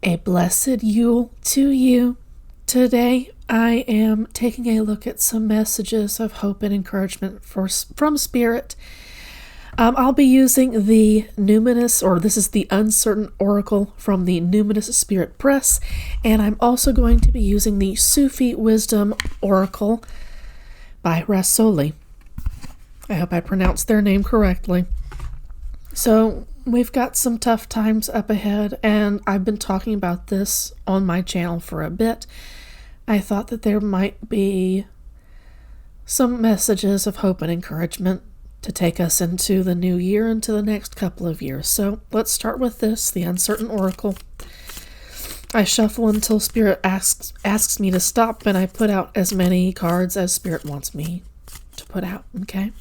A blessed Yule to you. Today I am taking a look at some messages of hope and encouragement from Spirit. I'll be using the Numinous, or this is the Uncertain Oracle from the Numinous Spirit Press, and I'm also going to be using the Sufi Wisdom Oracle by Rasoli. I hope I pronounced their name correctly. So we've got some tough times up ahead, and I've been talking about this on my channel for a bit. I thought that there might be some messages of hope and encouragement to take us into the new year, into the next couple of years. So let's start with this, the Uncertain Oracle. I shuffle until Spirit asks me to stop, and I put out as many cards as Spirit wants me to put out, okay?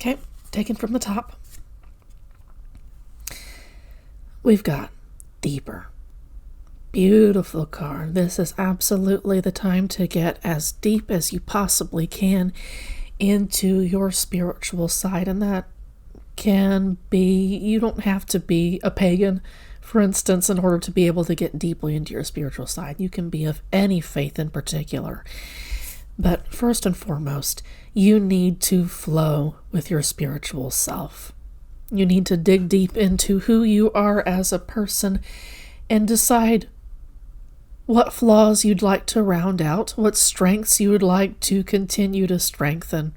Okay, taken from the top. We've got Deeper. Beautiful card. This is absolutely the time to get as deep as you possibly can into your spiritual side. And that can be, you don't have to be a pagan, for instance, in order to be able to get deeply into your spiritual side. You can be of any faith in particular. But first and foremost, you need to flow with your spiritual self. You need to dig deep into who you are as a person and decide what flaws you'd like to round out, what strengths you would like to continue to strengthen.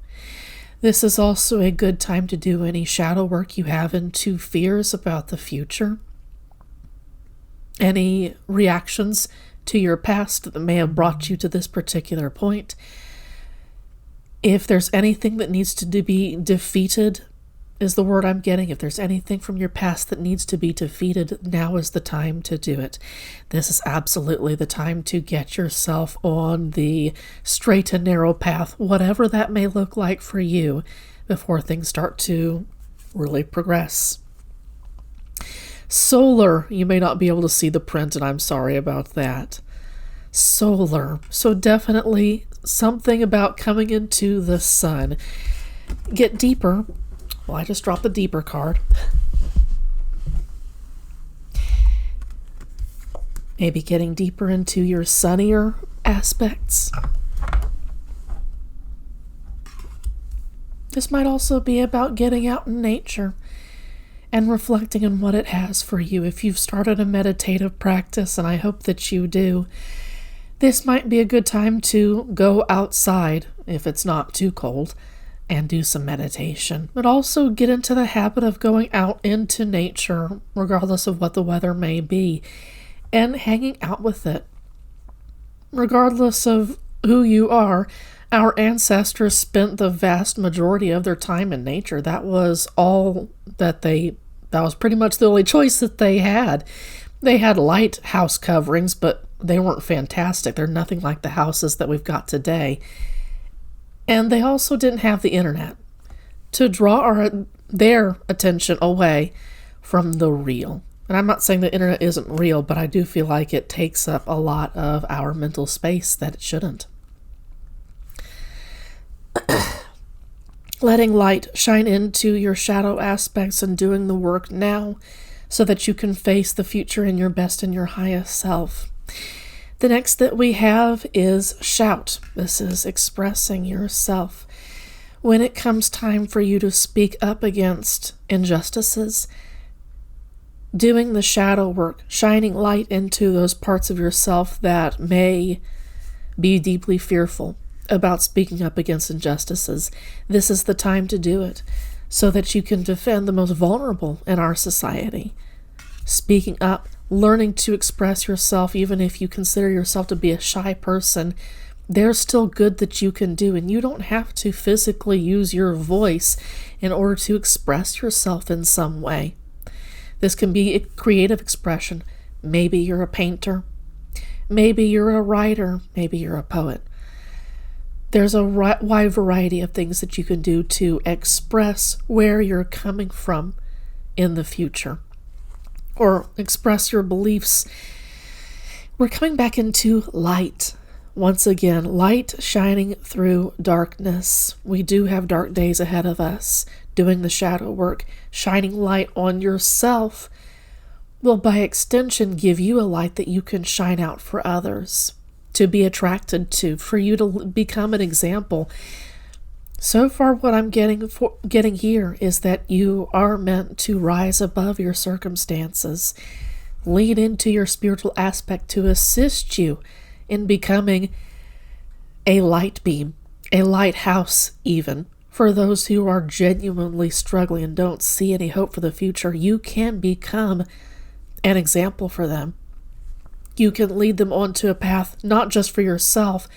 This is also a good time to do any shadow work you have into fears about the future, any reactions to your past that may have brought you to this particular point. If there's anything that needs to be defeated, is the word I'm getting. If there's anything from your past that needs to be defeated, now is the time to do it. This is absolutely the time to get yourself on the straight and narrow path, whatever that may look like for you, before things start to really progress. Solar, you may not be able to see the print, and I'm sorry about that. Solar, so definitely something about coming into the sun. Get deeper. Well, I just dropped the Deeper card. Maybe getting deeper into your sunnier aspects. This might also be about getting out in nature and reflecting on what it has for you. If you've started a meditative practice, and I hope that you do, this might be a good time to go outside, if it's not too cold, and do some meditation. But also get into the habit of going out into nature, regardless of what the weather may be, and hanging out with it. Regardless of who you are, our ancestors spent the vast majority of their time in nature. That was pretty much the only choice that they had. They had light house coverings, but they weren't fantastic. They're nothing like the houses that we've got today. And they also didn't have the internet to draw their attention away from the real. And I'm not saying the internet isn't real, but I do feel like it takes up a lot of our mental space that it shouldn't. Letting light shine into your shadow aspects and doing the work now so that you can face the future in your best and your highest self. The next that we have is shout. This is expressing yourself. When it comes time for you to speak up against injustices, doing the shadow work, shining light into those parts of yourself that may be deeply fearful about speaking up against injustices, this is the time to do it so that you can defend the most vulnerable in our society. Speaking up, learning to express yourself, even if you consider yourself to be a shy person, there's still good that you can do, and you don't have to physically use your voice in order to express yourself in some way. This can be a creative expression. Maybe you're a painter. Maybe you're a writer. Maybe you're a poet. There's a wide variety of things that you can do to express where you're coming from in the future, or express your beliefs. We're coming back into light. Once again, light shining through darkness. We do have dark days ahead of us. Doing the shadow work, shining light on yourself, will by extension give you a light that you can shine out for others, to be attracted to, for you to become an example. So far, what I'm getting here is that you are meant to rise above your circumstances, lean into your spiritual aspect to assist you in becoming a light beam, a lighthouse even. For those who are genuinely struggling and don't see any hope for the future, you can become an example for them. You can lead them onto a path, not just for yourself.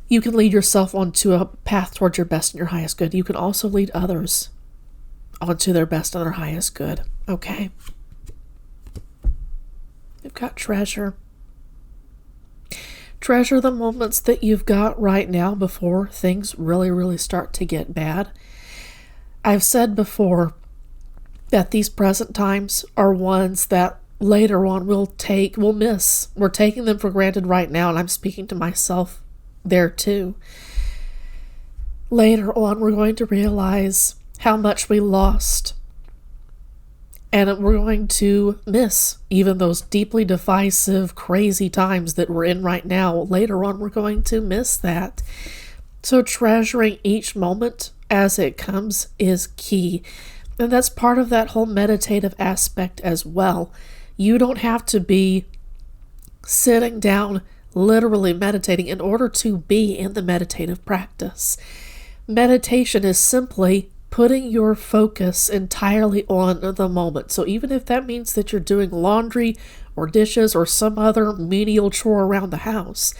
You can lead yourself onto a path towards your best and your highest good. You can also lead others onto their best and their highest good. Okay? You've got treasure. Treasure the moments that you've got right now before things really, really start to get bad. I've said before that these present times are ones that later on we'll miss. We're taking them for granted right now, and I'm speaking to myself there too. Later on, we're going to realize how much we lost. And we're going to miss even those deeply divisive, crazy times that we're in right now. Later on, we're going to miss that. So treasuring each moment as it comes is key. And that's part of that whole meditative aspect as well. You don't have to be sitting down, literally meditating in order to be in the meditative practice. Meditation is simply putting your focus entirely on the moment. So even if that means that you're doing laundry or dishes or some other menial chore around the house,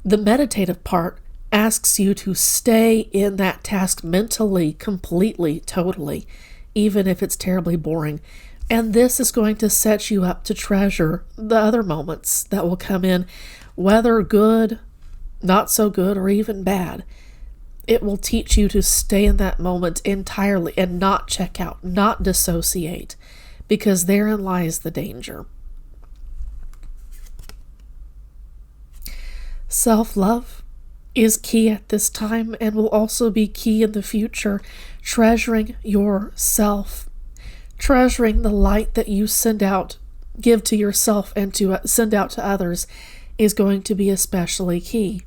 the meditative part asks you to stay in that task mentally, completely, totally, even if it's terribly boring. And this is going to set you up to treasure the other moments that will come in, whether good, not so good, or even bad. It will teach you to stay in that moment entirely and not check out, not dissociate, because therein lies the danger. Self-love is key at this time and will also be key in the future. Treasuring yourself, treasuring the light that you give to yourself and to send out to others is going to be especially key.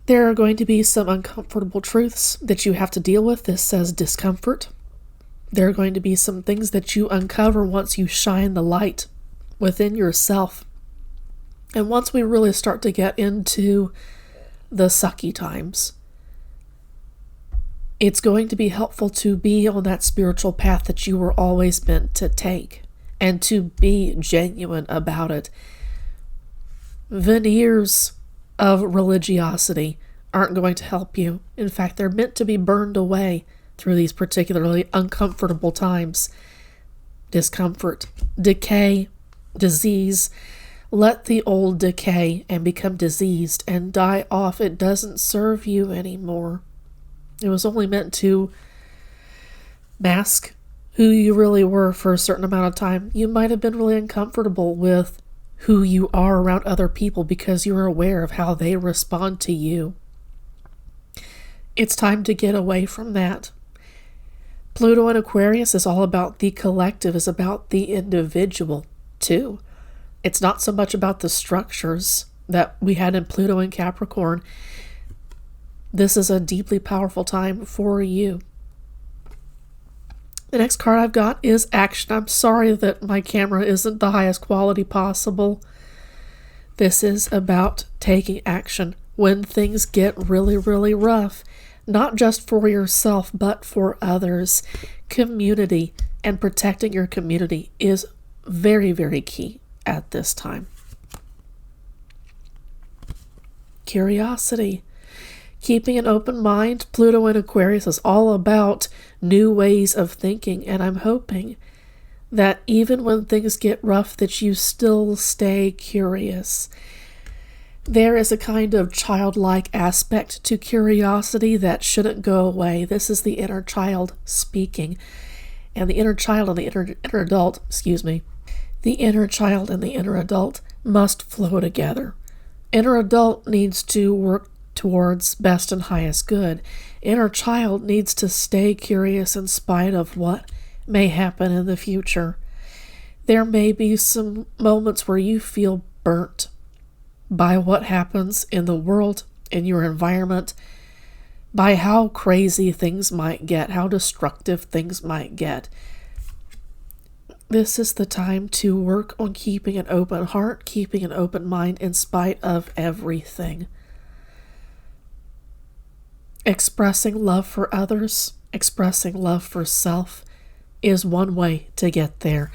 There are going to be some uncomfortable truths that you have to deal with. This says discomfort. There are going to be some things that you uncover once you shine the light within yourself. And once we really start to get into the sucky times, it's going to be helpful to be on that spiritual path that you were always meant to take and to be genuine about it. Veneers of religiosity aren't going to help you. In fact, they're meant to be burned away through these particularly uncomfortable times. Discomfort, decay, disease. Let the old decay and become diseased and die off. It doesn't serve you anymore. It was only meant to mask who you really were for a certain amount of time. You might have been really uncomfortable with who you are around other people because you're aware of how they respond to you. It's time to get away from that. Pluto in Aquarius is all about the collective, is about the individual too. It's not so much about the structures that we had in Pluto in Capricorn. This is a deeply powerful time for you. The next card I've got is action. I'm sorry that my camera isn't the highest quality possible. This is about taking action when things get really, really rough. Not just for yourself, but for others. Community and protecting your community is very, very key at this time. Curiosity. Keeping an open mind. Pluto in Aquarius is all about new ways of thinking, and I'm hoping that even when things get rough, that you still stay curious. There is a kind of childlike aspect to curiosity that shouldn't go away. This is the inner child speaking. And the inner child and the inner adult, the inner child and the inner adult must flow together. Inner adult needs to work towards best and highest good. Inner child needs to stay curious in spite of what may happen in the future. There may be some moments where you feel burnt by what happens in the world, in your environment, by how crazy things might get, how destructive things might get. This is the time to work on keeping an open heart, keeping an open mind in spite of everything. Expressing love for others, expressing love for self is one way to get there.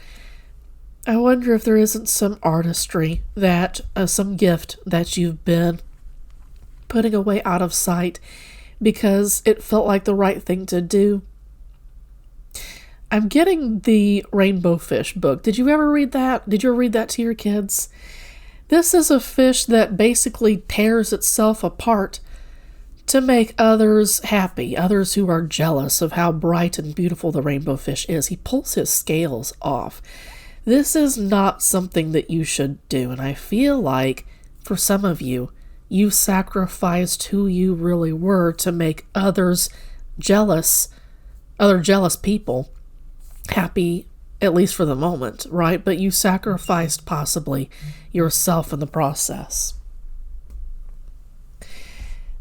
I wonder if there isn't some artistry that, some gift that you've been putting away out of sight because it felt like the right thing to do. I'm getting the Rainbow Fish book. Did you ever read that? Did you ever read that to your kids? This is a fish that basically tears itself apart to make others happy, others who are jealous of how bright and beautiful the rainbow fish is. He pulls his scales off. This is not something that you should do, and I feel like for some of you, you sacrificed who you really were to make others jealous, other jealous people happy, at least for the moment, right? But you sacrificed possibly yourself in the process.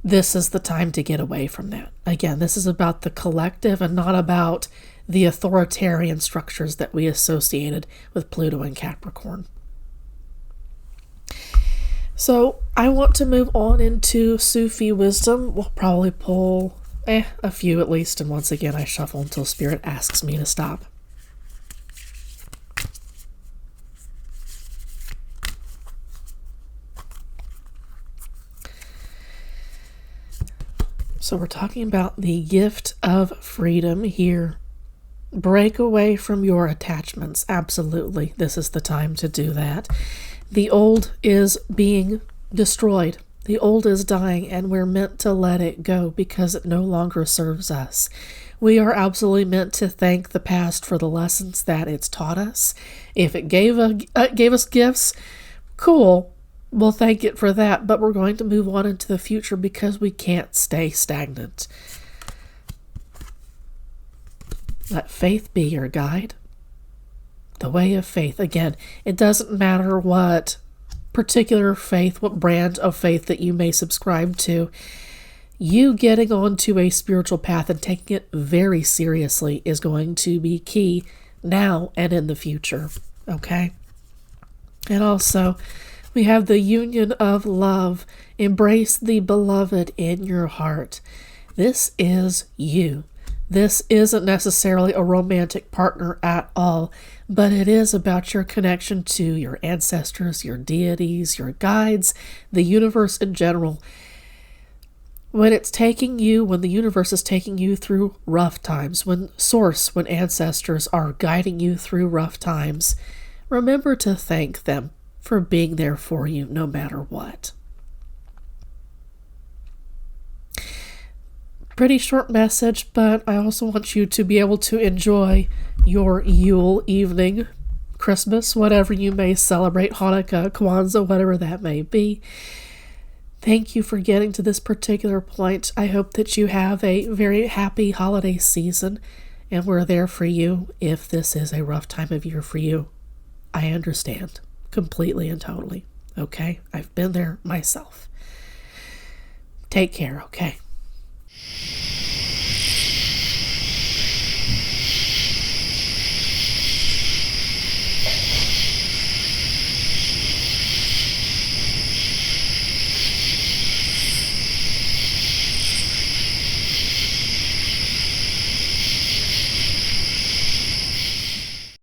This is the time to get away from that. Again, this is about the collective and not about the authoritarian structures that we associated with Pluto and Capricorn. So I want to move on into Sufi wisdom. We'll probably pull a few at least, and once again I shuffle until Spirit asks me to stop. So we're talking about the gift of freedom here. Break away from your attachments. Absolutely. This is the time to do that. The old is being destroyed. The old is dying, and we're meant to let it go because it no longer serves us. We are absolutely meant to thank the past for the lessons that it's taught us. If it gave us gifts, cool. We'll thank it for that, but we're going to move on into the future because we can't stay stagnant. Let faith be your guide. The way of faith. Again, it doesn't matter what particular faith, what brand of faith that you may subscribe to. You getting onto a spiritual path and taking it very seriously is going to be key now and in the future. Okay? And also, we have the union of love. Embrace the beloved in your heart. This is you. This isn't necessarily a romantic partner at all, but it is about your connection to your ancestors, your deities, your guides, the universe in general. When the universe is taking you through rough times, when ancestors are guiding you through rough times, remember to thank them for being there for you no matter what. Pretty short message, but I also want you to be able to enjoy your Yule evening, Christmas, whatever you may celebrate, Hanukkah, Kwanzaa, whatever that may be. Thank you for getting to this particular point. I hope that you have a very happy holiday season, and we're there for you if this is a rough time of year for you. I understand. Completely and totally. Okay? I've been there myself. Take care, okay?